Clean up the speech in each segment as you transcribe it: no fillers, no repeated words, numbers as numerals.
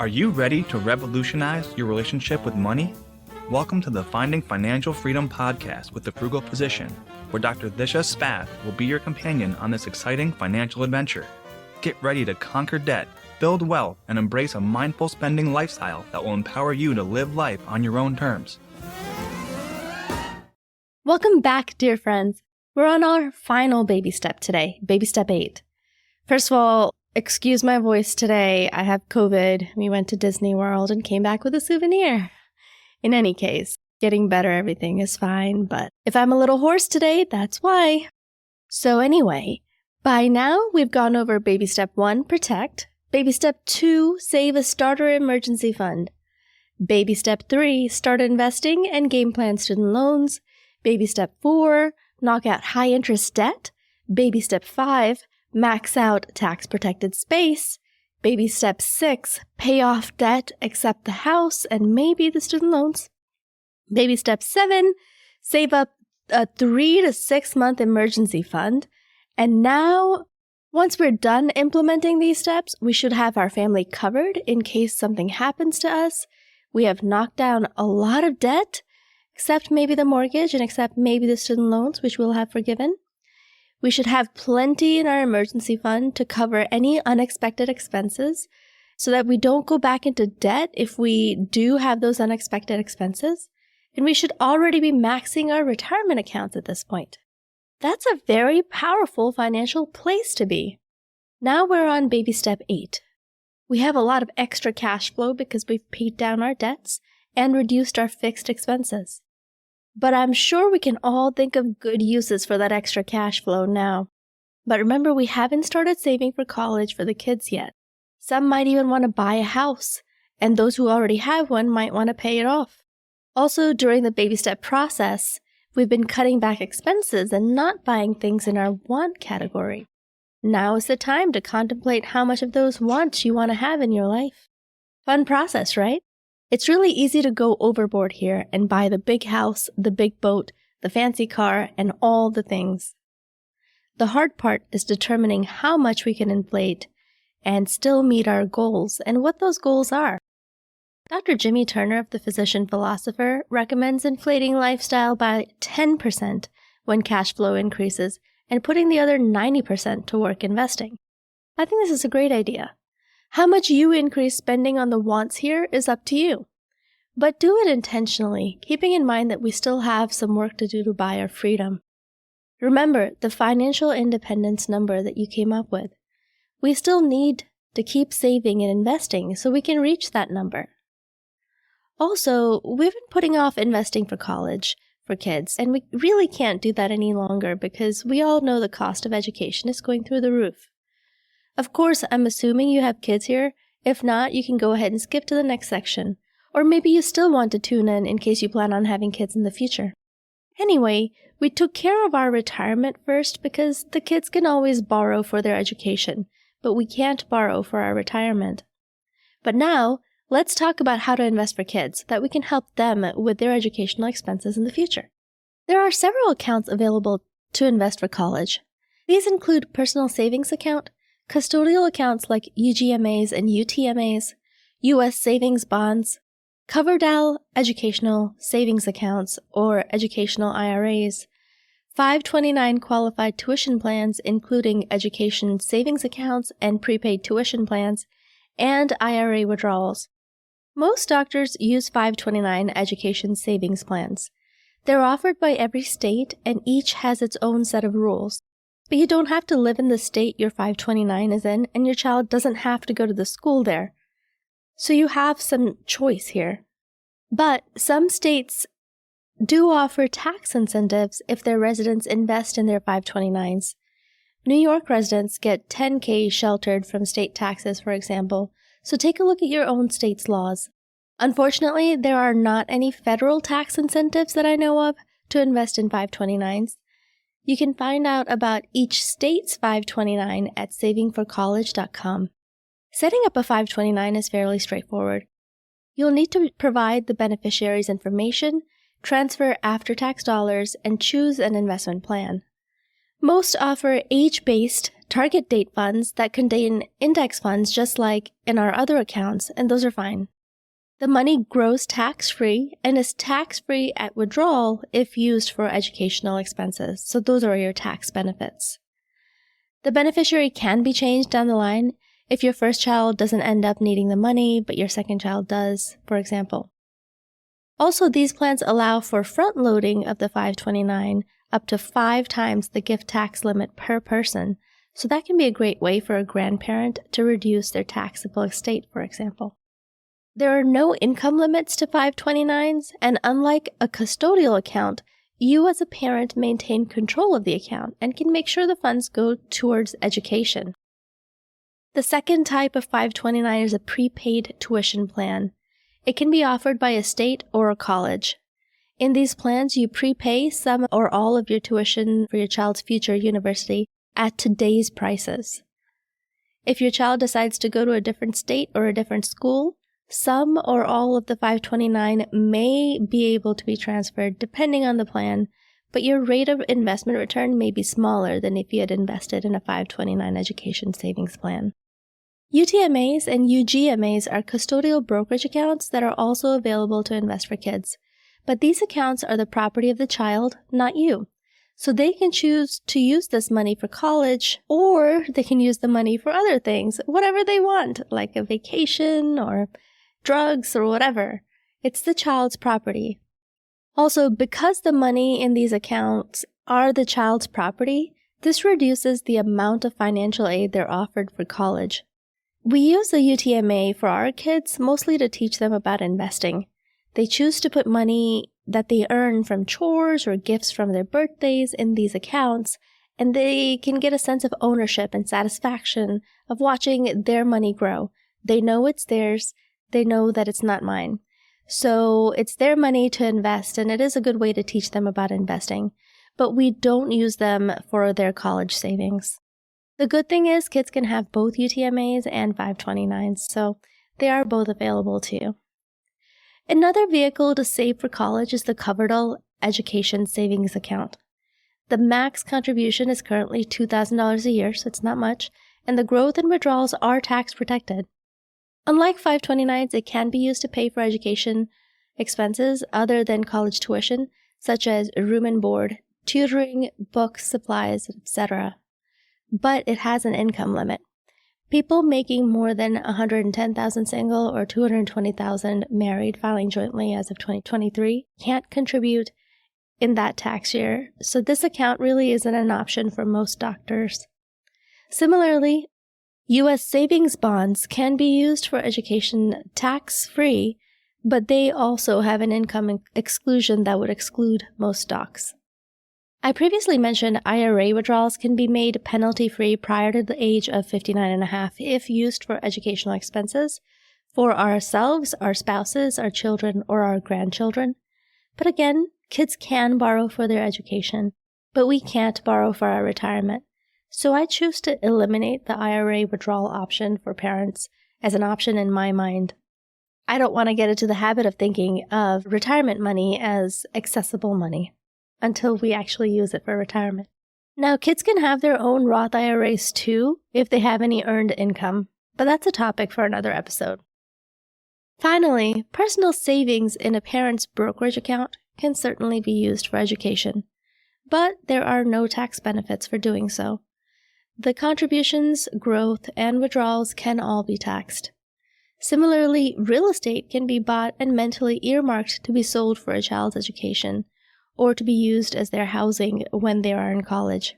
Are you ready to revolutionize your relationship with money? Welcome to the Finding Financial Freedom podcast with the Frugal Physician, where Dr. Disha Spath will be your companion on this exciting financial adventure. Get ready to conquer debt, build wealth, and embrace a mindful spending lifestyle that will empower you to live life on your own terms. Welcome back, dear friends. We're on our final baby step today, baby step 8. First of all, excuse my voice today. I have COVID. We went to Disney World and came back with a souvenir. In any case, getting better, everything is fine, but if I'm a little hoarse today, that's why. So anyway, by now we've gone over baby step 1, protect. Baby step 2, save a starter emergency fund. Baby step 3, start investing and game plan student loans. Baby step 4, knock out high interest debt. Baby step 5, max out tax-protected space. Baby step 6, pay off debt, accept the house, and maybe the student loans. Baby step 7, save up a 3 to 6 month emergency fund. And now, once we're done implementing these steps, we should have our family covered in case something happens to us. We have knocked down a lot of debt, except maybe the mortgage and except maybe the student loans, which we'll have forgiven. We should have plenty in our emergency fund to cover any unexpected expenses so that we don't go back into debt if we do have those unexpected expenses. And we should already be maxing our retirement accounts at this point. That's a very powerful financial place to be. Now we're on baby step 8. We have a lot of extra cash flow because we've paid down our debts and reduced our fixed expenses. But I'm sure we can all think of good uses for that extra cash flow now. But remember, we haven't started saving for college for the kids yet. Some might even want to buy a house, and those who already have one might want to pay it off. Also, during the baby step process, we've been cutting back expenses and not buying things in our want category. Now is the time to contemplate how much of those wants you want to have in your life. Fun process, right? It's really easy to go overboard here and buy the big house, the big boat, the fancy car, and all the things. The hard part is determining how much we can inflate and still meet our goals and what those goals are. Dr. Jimmy Turner of the Physician Philosopher recommends inflating lifestyle by 10% when cash flow increases and putting the other 90% to work investing. I think this is a great idea. How much you increase spending on the wants here is up to you. But do it intentionally, keeping in mind that we still have some work to do to buy our freedom. Remember the financial independence number that you came up with. We still need to keep saving and investing so we can reach that number. Also, we've been putting off investing for college for kids, and we really can't do that any longer because we all know the cost of education is going through the roof. Of course, I'm assuming you have kids here. If not, you can go ahead and skip to the next section. Or maybe you still want to tune in case you plan on having kids in the future. Anyway, we took care of our retirement first because the kids can always borrow for their education, but we can't borrow for our retirement. But now, let's talk about how to invest for kids that we can help them with their educational expenses in the future. There are several accounts available to invest for college. These include personal savings account, custodial accounts like UGMAs and UTMAs, U.S. savings bonds, Coverdell educational savings accounts or educational IRAs, 529 qualified tuition plans including education savings accounts and prepaid tuition plans, and IRA withdrawals. Most doctors use 529 education savings plans. They're offered by every state and each has its own set of rules. But you don't have to live in the state your 529 is in, and your child doesn't have to go to the school there. So you have some choice here. But some states do offer tax incentives if their residents invest in their 529s. New York residents get $10,000 sheltered from state taxes, for example, so take a look at your own state's laws. Unfortunately, there are not any federal tax incentives that I know of to invest in 529s. You can find out about each state's 529 at savingforcollege.com. Setting up a 529 is fairly straightforward. You'll need to provide the beneficiary's information, transfer after-tax dollars, and choose an investment plan. Most offer age-based, target date funds that contain index funds just like in our other accounts, and those are fine. The money grows tax-free and is tax-free at withdrawal if used for educational expenses. So those are your tax benefits. The beneficiary can be changed down the line if your first child doesn't end up needing the money, but your second child does, for example. Also, these plans allow for front-loading of the 529 up to 5 times the gift tax limit per person. So that can be a great way for a grandparent to reduce their taxable estate, for example. There are no income limits to 529s, and unlike a custodial account, you as a parent maintain control of the account and can make sure the funds go towards education. The second type of 529 is a prepaid tuition plan. It can be offered by a state or a college. In these plans, you prepay some or all of your tuition for your child's future university at today's prices. If your child decides to go to a different state or a different school, some or all of the 529 may be able to be transferred depending on the plan, but your rate of investment return may be smaller than if you had invested in a 529 education savings plan. UTMAs and UGMAs are custodial brokerage accounts that are also available to invest for kids, but these accounts are the property of the child, not you. So they can choose to use this money for college, or they can use the money for other things, whatever they want, like a vacation or drugs or whatever. It's the child's property. Also, because the money in these accounts are the child's property, this reduces the amount of financial aid they're offered for college. We use the UTMA for our kids mostly to teach them about investing. They choose to put money that they earn from chores or gifts from their birthdays in these accounts, and they can get a sense of ownership and satisfaction of watching their money grow. They know it's theirs. They know that it's not mine. So it's their money to invest, and it is a good way to teach them about investing. But we don't use them for their college savings. The good thing is kids can have both UTMAs and 529s, so they are both available to you. Another vehicle to save for college is the Coverdell Education Savings Account. The max contribution is currently $2,000 a year, so it's not much, and the growth and withdrawals are tax protected. Unlike 529s, it can be used to pay for education expenses other than college tuition, such as room and board, tutoring, books, supplies, etc. But it has an income limit. People making more than $110,000 single or $220,000 married filing jointly as of 2023 can't contribute in that tax year, so this account really isn't an option for most doctors. Similarly, U.S. savings bonds can be used for education tax-free, but they also have an income exclusion that would exclude most stocks. I previously mentioned IRA withdrawals can be made penalty-free prior to the age of 59.5 if used for educational expenses for ourselves, our spouses, our children, or our grandchildren. But again, kids can borrow for their education, but we can't borrow for our retirement. So I choose to eliminate the IRA withdrawal option for parents as an option in my mind. I don't want to get into the habit of thinking of retirement money as accessible money until we actually use it for retirement. Now, kids can have their own Roth IRAs too if they have any earned income, but that's a topic for another episode. Finally, personal savings in a parent's brokerage account can certainly be used for education, but there are no tax benefits for doing so. The contributions, growth, and withdrawals can all be taxed. Similarly, real estate can be bought and mentally earmarked to be sold for a child's education, or to be used as their housing when they are in college.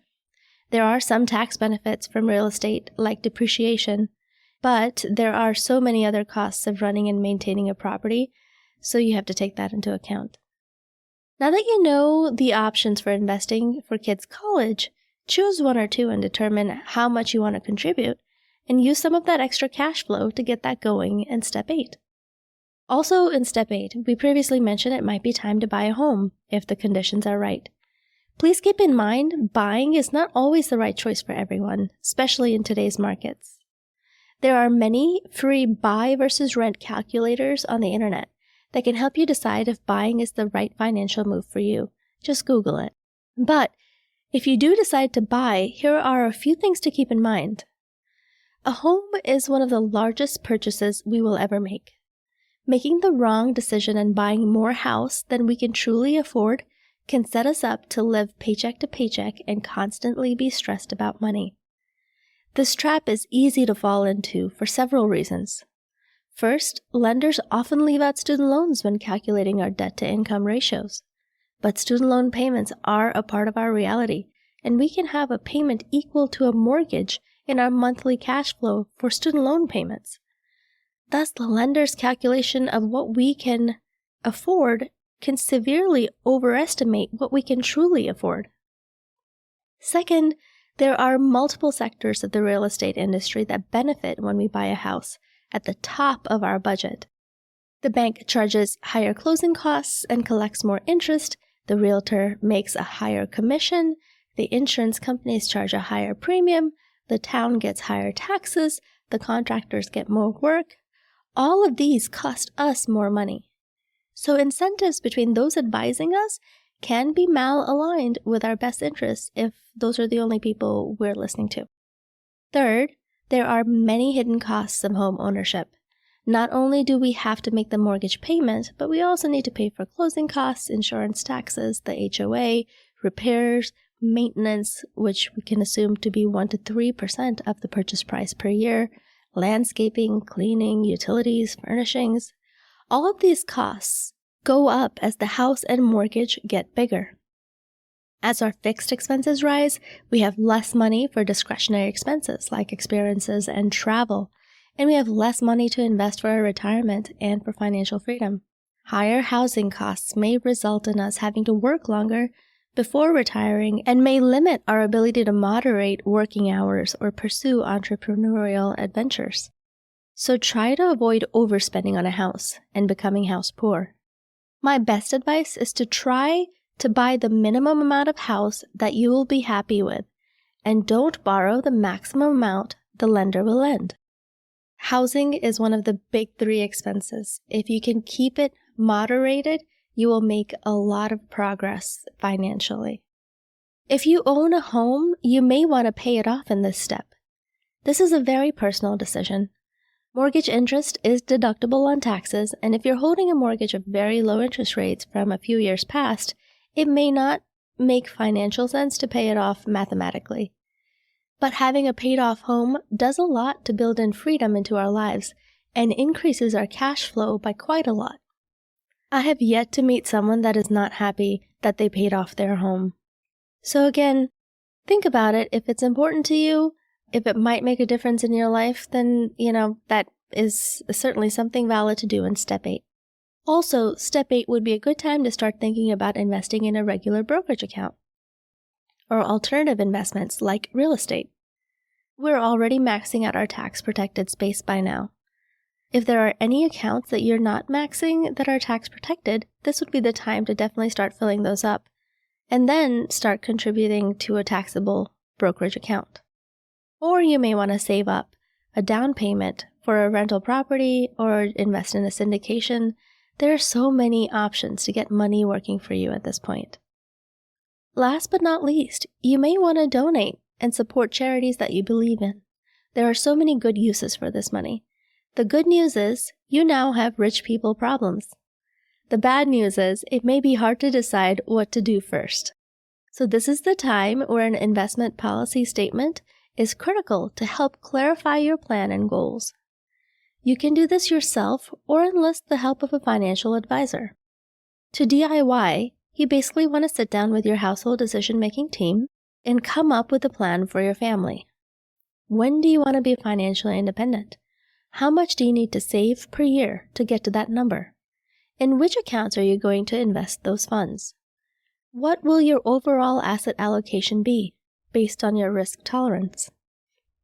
There are some tax benefits from real estate, like depreciation, but there are so many other costs of running and maintaining a property, so you have to take that into account. Now that you know the options for investing for kids' college, choose one or two and determine how much you want to contribute, and use some of that extra cash flow to get that going in Step 8. Also, in Step 8, we previously mentioned it might be time to buy a home if the conditions are right. Please keep in mind, buying is not always the right choice for everyone, especially in today's markets. There are many free buy versus rent calculators on the internet that can help you decide if buying is the right financial move for you. Just Google it. But If you do decide to buy, here are a few things to keep in mind. A home is one of the largest purchases we will ever make. Making the wrong decision and buying more house than we can truly afford can set us up to live paycheck to paycheck and constantly be stressed about money. This trap is easy to fall into for several reasons. First, lenders often leave out student loans when calculating our debt-to-income ratios. But student loan payments are a part of our reality, and we can have a payment equal to a mortgage in our monthly cash flow for student loan payments. Thus, the lender's calculation of what we can afford can severely overestimate what we can truly afford. Second, there are multiple sectors of the real estate industry that benefit when we buy a house at the top of our budget. The bank charges higher closing costs and collects more interest, the realtor makes a higher commission, the insurance companies charge a higher premium, the town gets higher taxes, the contractors get more work. All of these cost us more money. So incentives between those advising us can be malaligned with our best interests if those are the only people we're listening to. Third, there are many hidden costs of home ownership. Not only do we have to make the mortgage payment, but we also need to pay for closing costs, insurance taxes, the HOA, repairs, maintenance, which we can assume to be 1 to 3% of the purchase price per year, landscaping, cleaning, utilities, furnishings. All of these costs go up as the house and mortgage get bigger. As our fixed expenses rise, we have less money for discretionary expenses like experiences and travel, and we have less money to invest for our retirement and for financial freedom. Higher housing costs may result in us having to work longer before retiring and may limit our ability to moderate working hours or pursue entrepreneurial adventures. So try to avoid overspending on a house and becoming house poor. My best advice is to try to buy the minimum amount of house that you will be happy with, and don't borrow the maximum amount the lender will lend. Housing is one of the big 3 expenses. If you can keep it moderated, you will make a lot of progress financially. If you own a home, you may want to pay it off in this step. This is a very personal decision. Mortgage interest is deductible on taxes, and if you're holding a mortgage of very low interest rates from a few years past, it may not make financial sense to pay it off mathematically. But having a paid-off home does a lot to build in freedom into our lives and increases our cash flow by quite a lot. I have yet to meet someone that is not happy that they paid off their home. So again, think about it. If it's important to you, if it might make a difference in your life, then, that is certainly something valid to do in Step 8. Also, Step 8 would be a good time to start thinking about investing in a regular brokerage account or alternative investments like real estate. We're already maxing out our tax-protected space by now. If there are any accounts that you're not maxing that are tax-protected, this would be the time to definitely start filling those up, and then start contributing to a taxable brokerage account. Or you may want to save up a down payment for a rental property or invest in a syndication. There are so many options to get money working for you at this point. Last but not least, you may want to donate and support charities that you believe in. There are so many good uses for this money. The good news is, you now have rich people problems. The bad news is, it may be hard to decide what to do first. So this is the time where an investment policy statement is critical to help clarify your plan and goals. You can do this yourself or enlist the help of a financial advisor. To DIY, you basically want to sit down with your household decision-making team and come up with a plan for your family. When do you want to be financially independent? How much do you need to save per year to get to that number? In which accounts are you going to invest those funds? What will your overall asset allocation be based on your risk tolerance?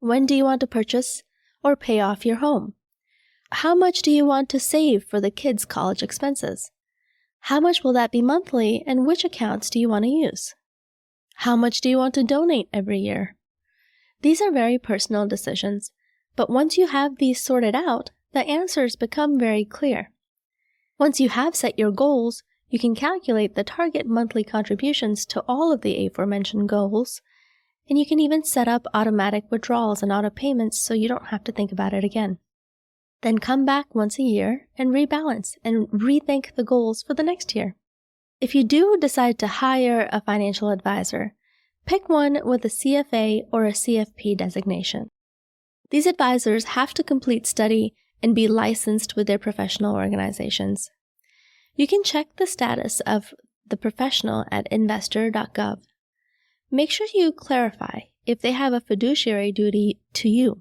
When do you want to purchase or pay off your home? How much do you want to save for the kids' college expenses? How much will that be monthly, and which accounts do you want to use? How much do you want to donate every year? These are very personal decisions, but once you have these sorted out, the answers become very clear. Once you have set your goals, You can calculate the target monthly contributions to all of the aforementioned goals, and you can even set up automatic withdrawals and auto payments so you don't have to think about it again. Then come back once a year and rebalance and rethink the goals for the next year. If you do decide to hire a financial advisor, pick one with a CFA or a CFP designation. These advisors have to complete study and be licensed with their professional organizations. You can check the status of the professional at investor.gov. Make sure you clarify if they have a fiduciary duty to you,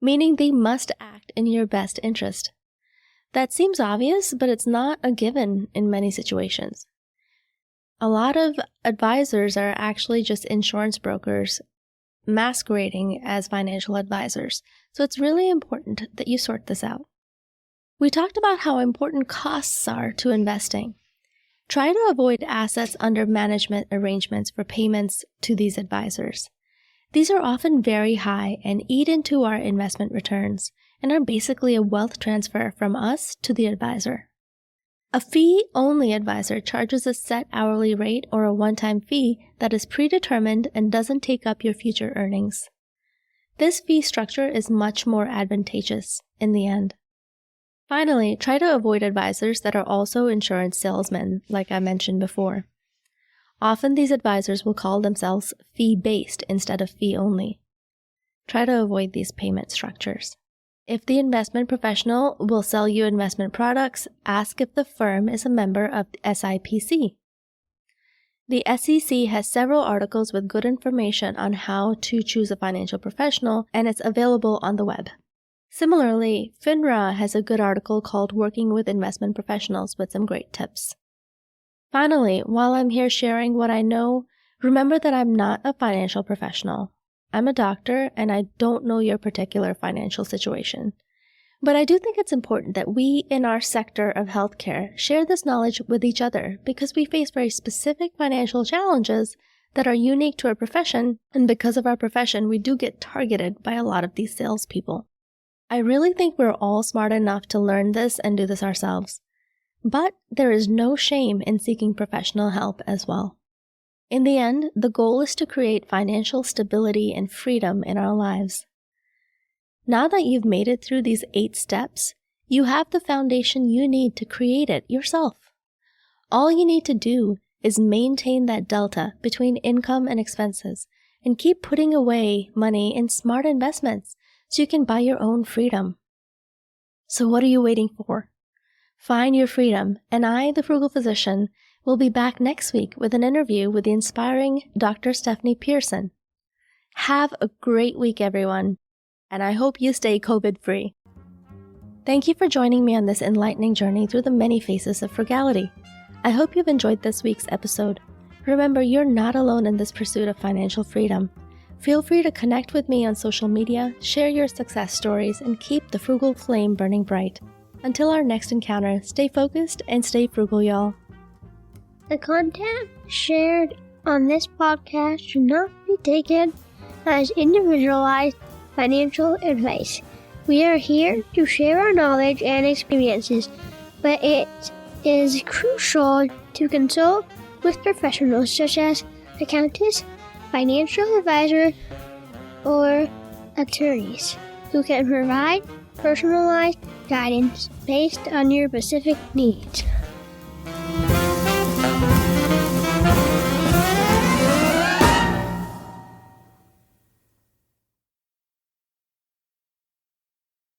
meaning they must act in your best interest. That seems obvious, but it's not a given in many situations. A lot of advisors are actually just insurance brokers masquerading as financial advisors, so it's really important that you sort this out. We talked about how important costs are to investing. Try to avoid assets under management arrangements for payments to these advisors. These are often very high and eat into our investment returns and are basically a wealth transfer from us to the advisor. A fee-only advisor charges a set hourly rate or a one-time fee that is predetermined and doesn't take up your future earnings. This fee structure is much more advantageous in the end. Finally, try to avoid advisors that are also insurance salesmen, like I mentioned before. Often these advisors will call themselves fee-based instead of fee-only. Try to avoid these payment structures. If the investment professional will sell you investment products, ask if the firm is a member of the SIPC. The SEC has several articles with good information on how to choose a financial professional, and it's available on the web. Similarly, FINRA has a good article called Working with Investment Professionals with some great tips. Finally, while I'm here sharing what I know, remember that I'm not a financial professional. I'm a doctor, and I don't know your particular financial situation. But I do think it's important that we in our sector of healthcare share this knowledge with each other because we face very specific financial challenges that are unique to our profession, and because of our profession, we do get targeted by a lot of these salespeople. I really think we're all smart enough to learn this and do this ourselves. But there is no shame in seeking professional help as well. In the end, the goal is to create financial stability and freedom in our lives. Now that you've made it through these 8 steps, you have the foundation you need to create it yourself. All you need to do is maintain that delta between income and expenses and keep putting away money in smart investments so you can buy your own freedom. So what are you waiting for? Find your freedom, and I, the Frugal Physician, will be back next week with an interview with the inspiring Dr. Stephanie Pearson. Have a great week, everyone, and I hope you stay COVID-free. Thank you for joining me on this enlightening journey through the many faces of frugality. I hope you've enjoyed this week's episode. Remember, you're not alone in this pursuit of financial freedom. Feel free to connect with me on social media, share your success stories, and keep the frugal flame burning bright. Until our next encounter, stay focused and stay frugal, y'all. The content shared on this podcast should not be taken as individualized financial advice. We are here to share our knowledge and experiences, but it is crucial to consult with professionals such as accountants, financial advisors, or attorneys who can provide personalized guidance based on your specific needs.